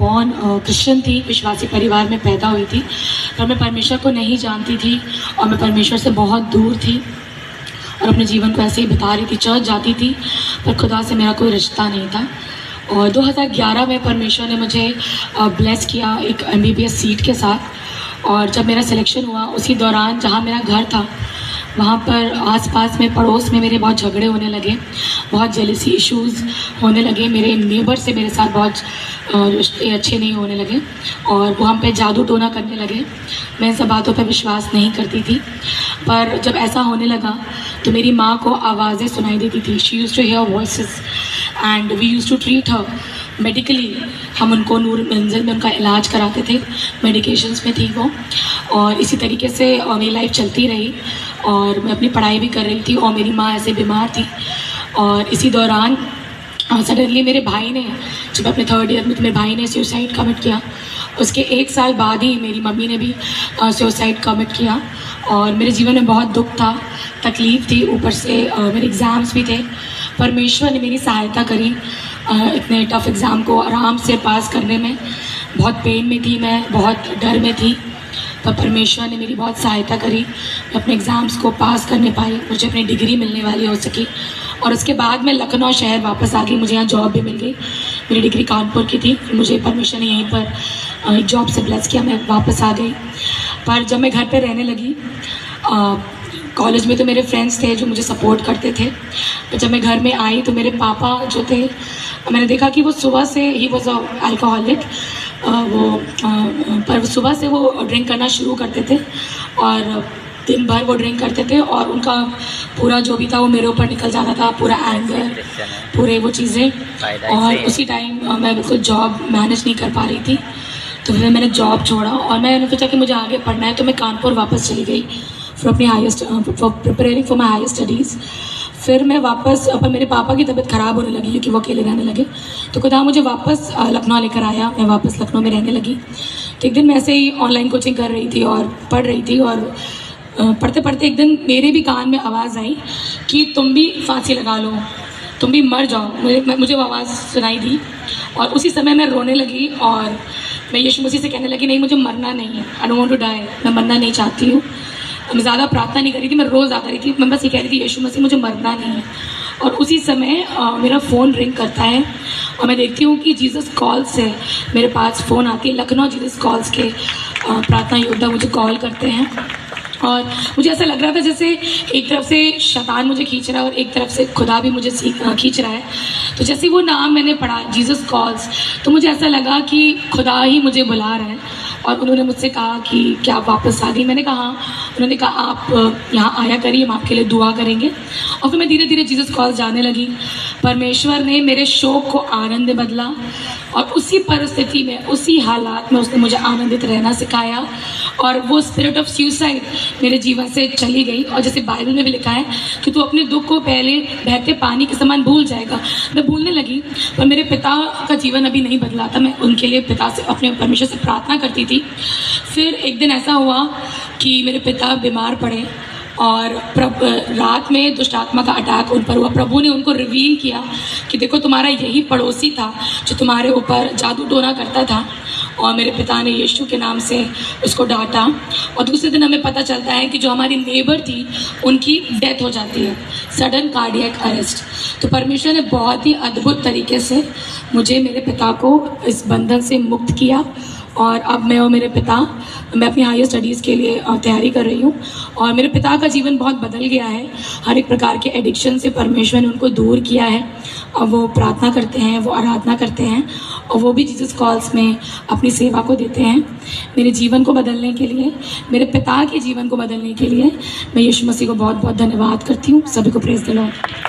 Born Christian थी, विश्वासी परिवार में पैदा हुई थी, पर मैं परमेश्वर को नहीं जानती थी और मैं परमेश्वर से बहुत दूर थी और अपने जीवन को ऐसे ही बिता रही थी। चर्च जाती थी पर खुदा से मेरा कोई रिश्ता नहीं था। और 2011 में परमेश्वर ने मुझे ब्लेस किया एक MBBS सीट के साथ। और जब मेरा सिलेक्शन हुआ उसी दौरान जहाँ मेरा घर था वहाँ पर आसपास में पड़ोस में मेरे बहुत झगड़े होने लगे, बहुत जेलसी इश्यूज़ होने लगे। मेरे नेबर से मेरे साथ बहुत रिश्ते अच्छे नहीं होने लगे और वो हम पे जादू टोना करने लगे। मैं इन सब बातों पे विश्वास नहीं करती थी, पर जब ऐसा होने लगा तो मेरी माँ को आवाज़ें सुनाई देती थी। She used to hear voices and we used to treat her medically. हम उनको नूर मंजिल में उनका इलाज कराते थे, मेडिकेशंस में थी वो। और इसी तरीके से मेरी लाइफ चलती रही और मैं अपनी पढ़ाई भी कर रही थी और मेरी माँ ऐसे बीमार थी। और इसी दौरान सडनली मेरे भाई ने, जब अपने 3rd ईयर में मेरे भाई ने सुसाइड कमिट किया। उसके 1 साल बाद ही मेरी मम्मी ने भी सुसाइड कमिट किया और मेरे जीवन में बहुत दुख था, तकलीफ़ थी, ऊपर से मेरे एग्ज़ाम्स भी थे। परमेश्वर ने मेरी सहायता करी इतने टफ़ एग्ज़ाम को आराम से पास करने में। बहुत पेन में थी मैं, बहुत डर में थी, पर परमेश्वर ने मेरी बहुत सहायता करी। मैं अपने एग्ज़ाम्स को पास करने पाई, मुझे अपनी डिग्री मिलने वाली हो सकी। और उसके बाद मैं लखनऊ शहर वापस आ गई, मुझे यहाँ जॉब भी मिल गई। मेरी डिग्री कानपुर की थी, मुझे परमेश्वर ने यहीं पर एक जॉब से ब्लेस किया, मैं वापस आ गई। पर जब मैं घर पे रहने लगी, कॉलेज में तो मेरे फ्रेंड्स थे जो मुझे सपोर्ट करते थे, पर जब मैं घर में आई तो मेरे पापा जो थे, मैंने देखा कि वो सुबह से ही वॉज अल्कोहलिक, पर सुबह से वो ड्रिंक करना शुरू करते थे और दिन भर वो ड्रिंक करते थे और उनका पूरा जो भी था वो मेरे ऊपर निकल जाता था, पूरा एंगर, पूरे वो चीज़ें। और उसी टाइम मैं बिल्कुल जॉब मैनेज नहीं कर पा रही थी, तो फिर मैंने जॉब छोड़ा और मैंने सोचा कि मुझे आगे पढ़ना है, तो मैं कानपुर वापस चली गई for preparing for my higher studies. फिर मैं वापस, पर मेरे पापा की तबीयत ख़राब होने लगी क्योंकि वो अकेले रहने लगे, तो खुदा मुझे वापस लखनऊ लेकर आया। मैं वापस लखनऊ में रहने लगी। तो एक दिन मैं ऐसे ही ऑनलाइन कोचिंग कर रही थी और पढ़ रही थी और पढ़ते पढ़ते एक दिन मेरे भी कान में आवाज़ आई कि तुम भी फांसी लगा लो, तुम भी मर जाओ। मुझे वो आवाज़ सुनाई दी और उसी समय मैं रोने लगी और मैं यीशु मसीह से कहने लगी, नहीं मुझे मरना नहीं है, I don't want to die, मैं मरना नहीं चाहती हूँ। मैं ज़्यादा प्रार्थना नहीं कर रही थी, मैं रोज़ आता रही थी, मैं बस ये कह रही थी, यीशु मसीह मुझे मरना नहीं है। और उसी समय मेरा फ़ोन रिंग करता है और मैं देखती हूँ कि जीसस कॉल्स है, मेरे पास फ़ोन आती है। लखनऊ जीसस कॉल्स के प्रार्थना योद्धा मुझे कॉल करते हैं और मुझे ऐसा लग रहा था जैसे एक तरफ से शैतान मुझे खींच रहा है और एक तरफ से खुदा भी मुझे खींच रहा है। तो जैसे वो नाम मैंने पढ़ा, जीसस कॉल्स, तो मुझे ऐसा लगा कि खुदा ही मुझे बुला रहा है। और उन्होंने मुझसे कहा कि क्या आप वापस आ गई? मैंने कहा हाँ। उन्होंने कहा आप यहाँ आया करिए, हम आपके लिए दुआ करेंगे। और फिर मैं धीरे धीरे जीसस कॉल्स जाने लगी। परमेश्वर ने मेरे शोक को आनंद में बदला और उसी परिस्थिति में, उसी हालात में उसने मुझे आनंदित रहना सिखाया और वो स्पिरिट ऑफ सुसाइड मेरे जीवन से चली गई। और जैसे बाइबल में भी लिखा है कि तू अपने दुख को पहले बहते पानी के समान भूल जाएगा। मैं भूलने लगी, पर मेरे पिता का जीवन अभी नहीं बदला था। मैं उनके लिए पिता से, अपने परमेश्वर से प्रार्थना करती थी। फिर एक दिन ऐसा हुआ कि मेरे पिता बीमार पड़े और रात में दुष्ट आत्मा का अटैक उन पर हुआ। प्रभु ने उनको रिवील किया कि देखो तुम्हारा यही पड़ोसी था जो तुम्हारे ऊपर जादू टोना करता था। और मेरे पिता ने यीशु के नाम से उसको डांटा। और दूसरे दिन हमें पता चलता है कि जो हमारी नेबर थी उनकी डेथ हो जाती है, सडन कार्डियक अरेस्ट। तो परमेश्वर ने बहुत ही अद्भुत तरीके से मुझे, मेरे पिता को इस बंधन से मुक्त किया। और अब मैं और मेरे पिता, मैं अपनी हायर स्टडीज़ के लिए तैयारी कर रही हूँ और मेरे पिता का जीवन बहुत बदल गया है। हर एक प्रकार के एडिक्शन से परमेश्वर ने उनको दूर किया है। अब वो प्रार्थना करते हैं, वो आराधना करते हैं और वो भी जीसस कॉल्स में अपनी सेवा को देते हैं। मेरे जीवन को बदलने के लिए, मेरे पिता के जीवन को बदलने के लिए मैं यीशु मसीह को बहुत बहुत धन्यवाद करती हूँ। सभी को प्रेज़ द लॉर्ड।